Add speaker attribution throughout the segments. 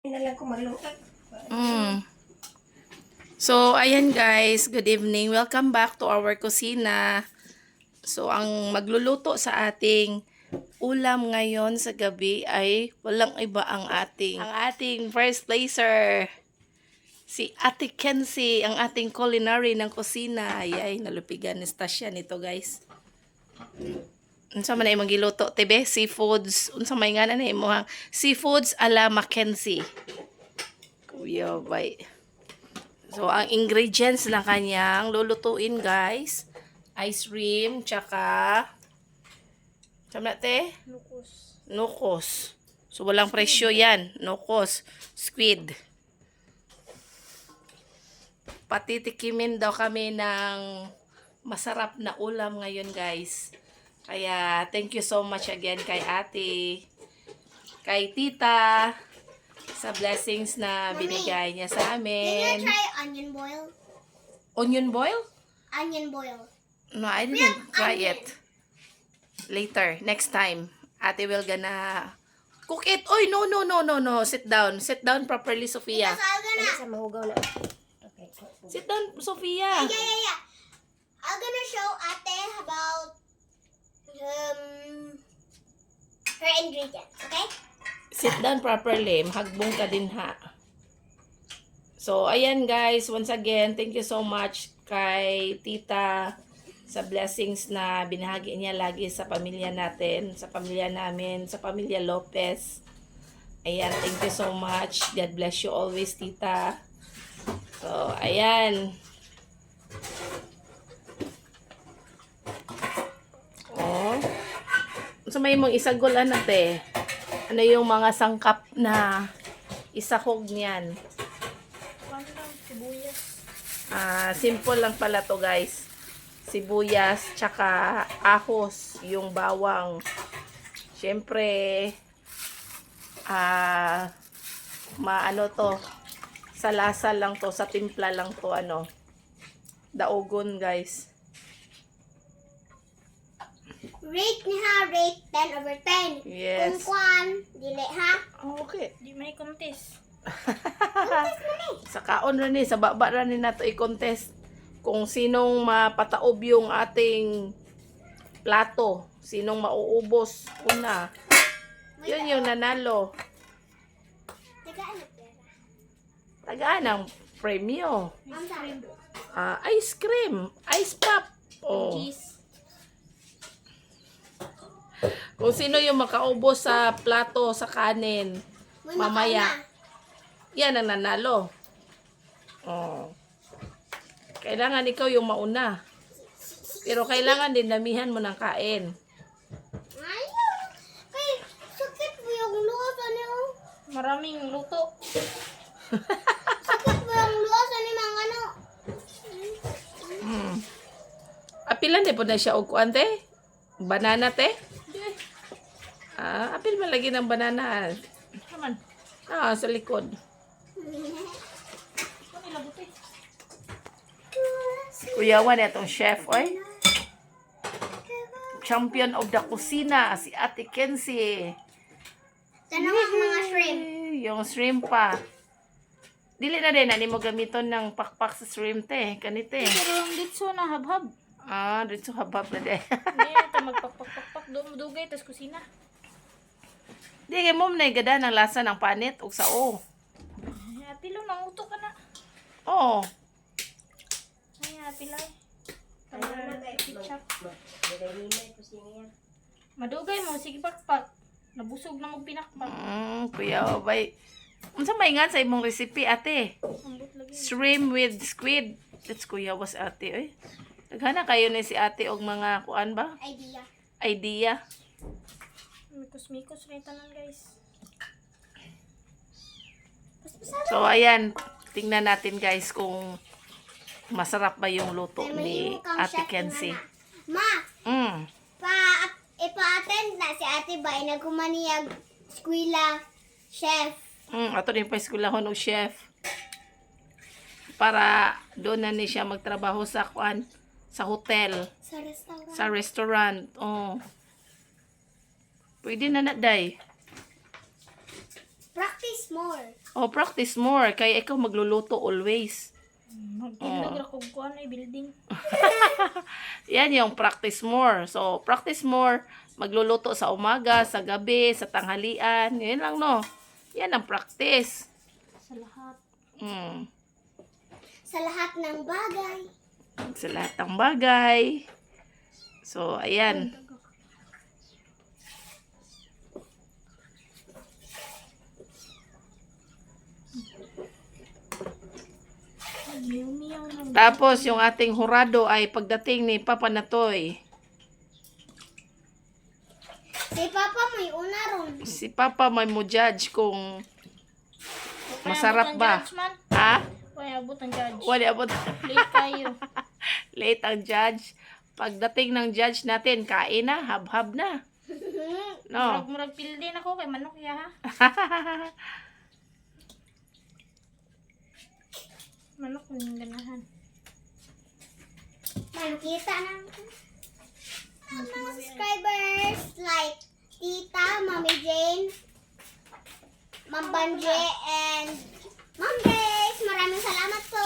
Speaker 1: Pinalang ko maluto.
Speaker 2: So, ayan guys, good evening. Welcome back to our kusina. So, ang magluluto sa ating ulam ngayon sa gabi ay walang iba ang ating first placer. Si Ate Kenzie, ang ating culinary ng kusina. Ay, nalupigan ni Stasya nito guys. Unsa man ay magiluto tebe? Seafoods. Unsa may nga na mo ha? Seafoods ala Mackenzie. Kuya, bye. So, ang ingredients na kanyang lulutuin, guys, ice cream, tsaka, sama te? Nukos. So, walang presyo yan. Nukos. Squid. Patitikimin daw kami ng masarap na ulam ngayon, guys. Kaya, thank you so much again kay ate, kay tita, sa blessings na binigay niya sa
Speaker 3: Can
Speaker 2: amin.
Speaker 3: you try onion boil?
Speaker 2: Onion boil?
Speaker 3: Onion boil.
Speaker 2: No, I didn't try it. Later, next time. Ate will gonna cook it. Oy, no. Sit down. Sit down properly, Sophia.
Speaker 3: Because I'm
Speaker 1: Ano
Speaker 3: gonna,
Speaker 1: sa mahugaw na? Okay.
Speaker 2: Sit down, Sophia.
Speaker 3: yeah. I'm gonna show Ate about her ingredients, okay?
Speaker 2: Sit down properly. Mahagbong ka din ha. So, ayan guys. Once again, thank you so much kay tita sa blessings na binahagi niya lagi sa pamilya natin, sa pamilya namin, sa pamilya Lopez. Ayan, thank you so much. God bless you always, tita. So, ayan. Oh. So, may mong isagulan natin. Ano yung mga sangkap na isahog niyan? Simple lang pala to guys. Sibuyas, tsaka ahos, yung bawang. Siyempre, maano to, sa lasa lang to, sa timpla lang to, daogon guys.
Speaker 3: Rate niya, rate 10 over 10.
Speaker 2: Yes.
Speaker 3: Kung kwan, dili ha?
Speaker 2: Okay.
Speaker 1: Di may contest.
Speaker 2: Sa kaon rin sa baba rin nato i-contest kung sinong mapataob yung ating plato, sinong mauubos una. Yun yung nanalo.
Speaker 3: Tagaan na pera.
Speaker 2: Tagaan ang premyo.
Speaker 3: Ang dami.
Speaker 2: Ice cream, ice pop. Oh.
Speaker 1: Cheese.
Speaker 2: Kung sino yung makaubos sa plato sa kanin
Speaker 3: May
Speaker 2: mamaya,
Speaker 3: makauna.
Speaker 2: yan ang nanalo. Oh. Kailangan ikaw yung mauna. Pero kailangan din damihan mo ng kain.
Speaker 3: Ayaw. Kay, sakit mo yung lusa niyo.
Speaker 1: Maraming luto.
Speaker 3: Sakit mo yung lusa ni mga ano.
Speaker 2: Apilan din po na siya og kuan te? Banana te? Apil man lagi ng banana.
Speaker 1: Naman.
Speaker 2: Sa likod.
Speaker 1: Ano ilabot eh?
Speaker 2: Kuyawan itong chef, oy. Champion of the kusina, si Ate Kenzie.
Speaker 3: Tanong ang mga shrimp.
Speaker 2: Yung shrimp pa. Dili na din, mo gamiton ng pakpak sa shrimp te. Kanite.
Speaker 1: Pero ang ditso na habhab.
Speaker 2: Dito habab na de.
Speaker 1: Hindi, ito magpakpak-pakpak. Dugay, tas kusina.
Speaker 2: Di kay mom na gada ng lasa ng panit ug sao.
Speaker 1: Ay, ate lang, nanguto ka na.
Speaker 2: Oh.
Speaker 1: Ay, ate lang. Ketchup. Madugay mo, sige pakpak. Nabusog na mo pinakpak.
Speaker 2: Kuya, bay. Unsa may nga sa imong recipe, ate?
Speaker 1: Ambot lagi.
Speaker 2: Shrimp with squid. That's kuya was ate, oy. Naghana kayo ni si ate og mga kuan ba? Idea.
Speaker 1: Mikos-mikos rin tanan guys.
Speaker 2: So, ayan. Tingnan natin guys kung masarap ba yung luto ni Ate Kenzie.
Speaker 3: Ma,
Speaker 2: Mm.
Speaker 3: ipa-attend na si Ate Bay nagkumaniyag skwila chef.
Speaker 2: Ato din pa eskwelahon og chef. Para doon na ni siya magtrabaho sa kuan, sa hotel,
Speaker 3: Sa restaurant.
Speaker 2: sa restaurant. Oh. Pwede na day.
Speaker 3: Practice more.
Speaker 2: Oh, practice more. Kaya ikaw magluluto always.
Speaker 1: Magtindog ra kog kuan ay building.
Speaker 2: Yan yung practice more. So, practice more. Magluluto sa umaga, sa gabi, sa tanghalian. Yan lang, no? Yan ang practice.
Speaker 1: Sa lahat.
Speaker 2: Mm.
Speaker 3: Sa lahat ng bagay.
Speaker 2: Sa lahat ng bagay. So, ayan.
Speaker 1: Miyaw-miyaw na.
Speaker 2: Tapos, yung ating hurado ay pagdating ni Papa Natoy.
Speaker 3: Si Papa may una ron.
Speaker 2: Si Papa may mo judge kung
Speaker 1: Kaya
Speaker 2: masarap
Speaker 1: abot ang
Speaker 2: ba.
Speaker 1: judge, man.
Speaker 2: Ha?
Speaker 1: Kaya abot ang judge.
Speaker 2: Wala abot.
Speaker 1: Late kayo.
Speaker 2: Late ang judge. Pagdating ng judge natin, kain na, hab-hab na. No.
Speaker 1: Murag pildi na ko kay manok ya ha. Manok yung ganahan.
Speaker 3: Makita na. Mga subscribers like Tita, Mami Jane, Ma'am Banje, and Ma'am Grace. Maraming salamat po.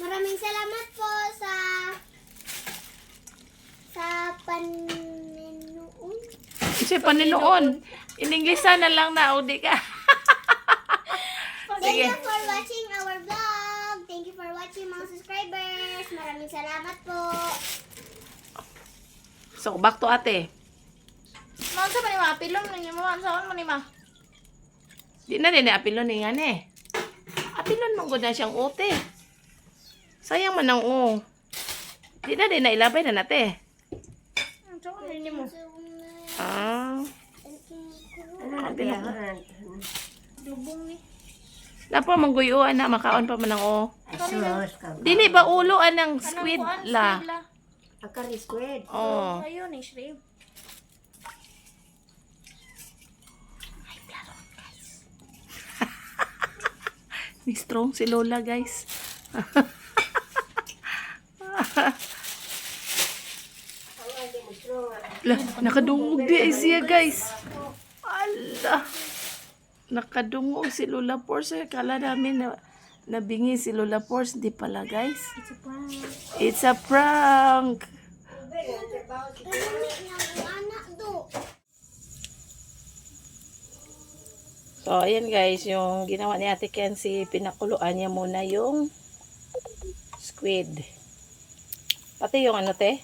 Speaker 3: Maraming salamat po sa Panginoon.
Speaker 2: Kasi paninoon. In English na lang na, udi ka.
Speaker 3: Thank
Speaker 2: Sige.
Speaker 3: you for watching our vlog. Thank you for watching mga subscribers. Maraming salamat po.
Speaker 2: So, back to ate.
Speaker 1: Noon sa manima, pilom ninyo mo. Saan manima?
Speaker 2: Di na din apilon ni nga ne. Apilon mong na siyang ote. Sayang man ang o. Di na din na ilabay na nate.
Speaker 1: Saan ninyo mo?
Speaker 2: Ah.
Speaker 1: Lubong ni.
Speaker 2: Lapa mangguyuan na, makaon pa man ang o. Dili ba uloan ng squid la?
Speaker 4: Akari squid.
Speaker 2: Oh.
Speaker 1: Ayun eh, shrimp.
Speaker 2: Ni strong si Lola, guys. Lah, nakadungog di ay siya, guys. Ala. Nakadungog si Lola Force. Kala namin na nabingi si Lola Force. Di pala, guys.
Speaker 1: It's a prank.
Speaker 2: It's a prank.
Speaker 3: Anak do.
Speaker 2: So, ayan guys, yung ginawa ni Ate Kenzie, pinakuluan niya muna yung squid. Pati yung ano, te?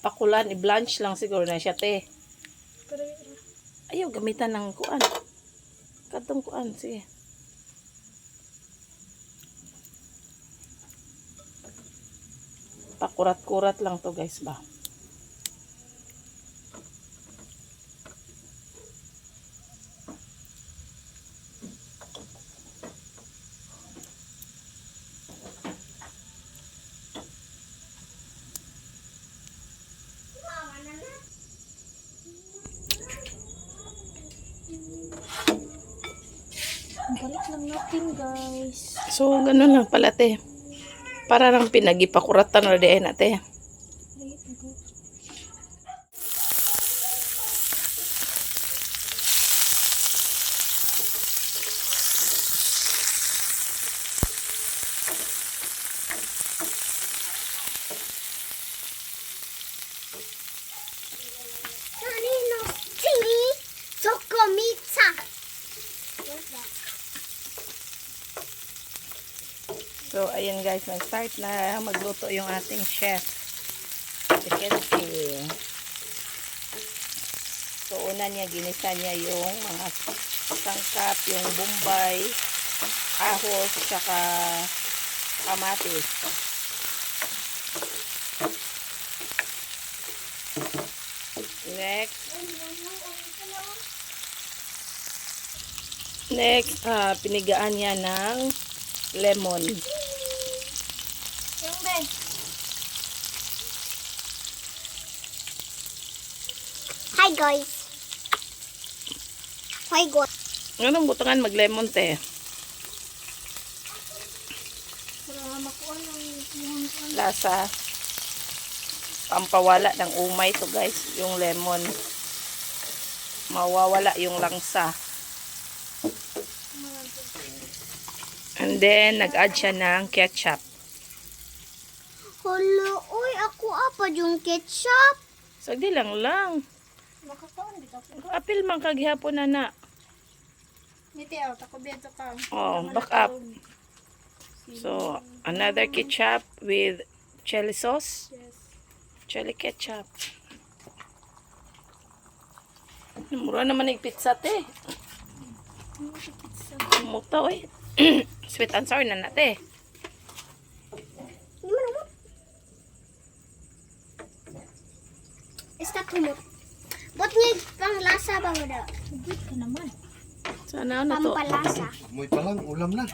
Speaker 2: Pakulan, i-blanch lang siguro na siya, te. Ayaw, gamitan ng kuan. Katong kuan, sige. Pakurat-kurat lang to guys ba.
Speaker 1: Balik lang natin, guys.
Speaker 2: So, ganun lang pala, te. Para lang pinagipakuratan na diyan ate.
Speaker 3: Kanino? Chini? Sokomitsa.
Speaker 2: So, ayan guys, nag-start na magluto yung ating chef. Si Kenzie. So, una niya, ginisa niya yung mga sangkap, yung bombay, ahos, tsaka kamatis. Next, pinigaan niya ng lemon.
Speaker 1: Yung be.
Speaker 3: Hi guys. Hi guys.
Speaker 2: Anong butangan mag-lemon, te?
Speaker 1: Para makuha yung
Speaker 2: Lasa. pampawala ng umay to guys, yung lemon. Mawawala yung langsa. And then, nag-add siya ng ketchup.
Speaker 3: Hala, uy, ako apa yung ketchup.
Speaker 2: Sagdi lang lang.
Speaker 1: Makakaon dito.
Speaker 2: Apil man kaghapon na.
Speaker 1: Niti out ako bento ka.
Speaker 2: Oh, back up. So, another ketchup with chili sauce.
Speaker 1: Yes.
Speaker 2: Chili ketchup. Mura naman yung pizza, te. Muta, oy. Sweet and sour na nate.
Speaker 3: Hindi mo naman. Stop humot. Ba't niya pang lasa ba mo daw?
Speaker 1: Good ka naman.
Speaker 2: Sana na to.
Speaker 3: Pampalasa.
Speaker 5: Amoy pa lang, ulam na.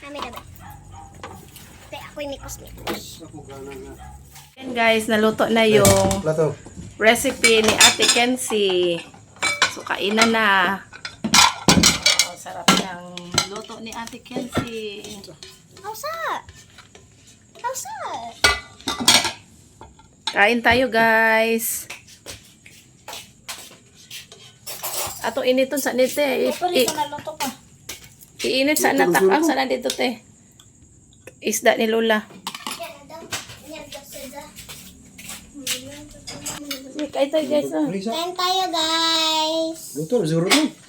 Speaker 3: Kami dapat. Pe, ako'y mikos-mikos.
Speaker 5: Ako gana na.
Speaker 2: Yan guys, naluto na yung
Speaker 5: Plato.
Speaker 2: recipe ni Ate Kenzie. So, kainan na. Oh, sarap ng luto ni Ate Kenzie.
Speaker 3: Hausa! Hausa!
Speaker 2: Kain tayo guys. Ato initon sa nite.
Speaker 1: Palit na luto pa.
Speaker 2: Iinit sa natakam sa nandito te. Isda ni Lola.
Speaker 3: Yan na daw. Yan daw sila.
Speaker 2: Kain tayo guys.
Speaker 5: Risa.
Speaker 3: Kain tayo, guys.
Speaker 5: Luto, siguro to.